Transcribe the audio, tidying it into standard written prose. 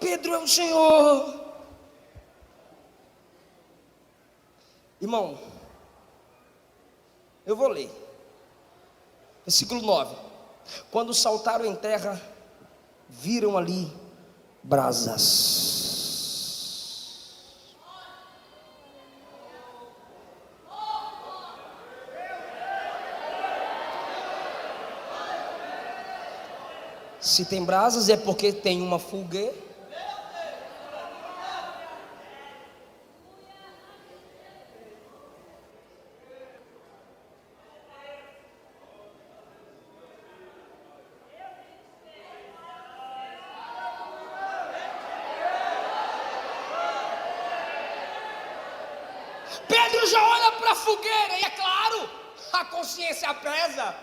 Pedro é o Senhor. Irmão, eu vou ler. Versículo 9. Quando saltaram em terra, viram ali brasas. Se tem brasas é porque tem uma fogueira. Pedro já olha para a fogueira e é claro, a consciência pesa.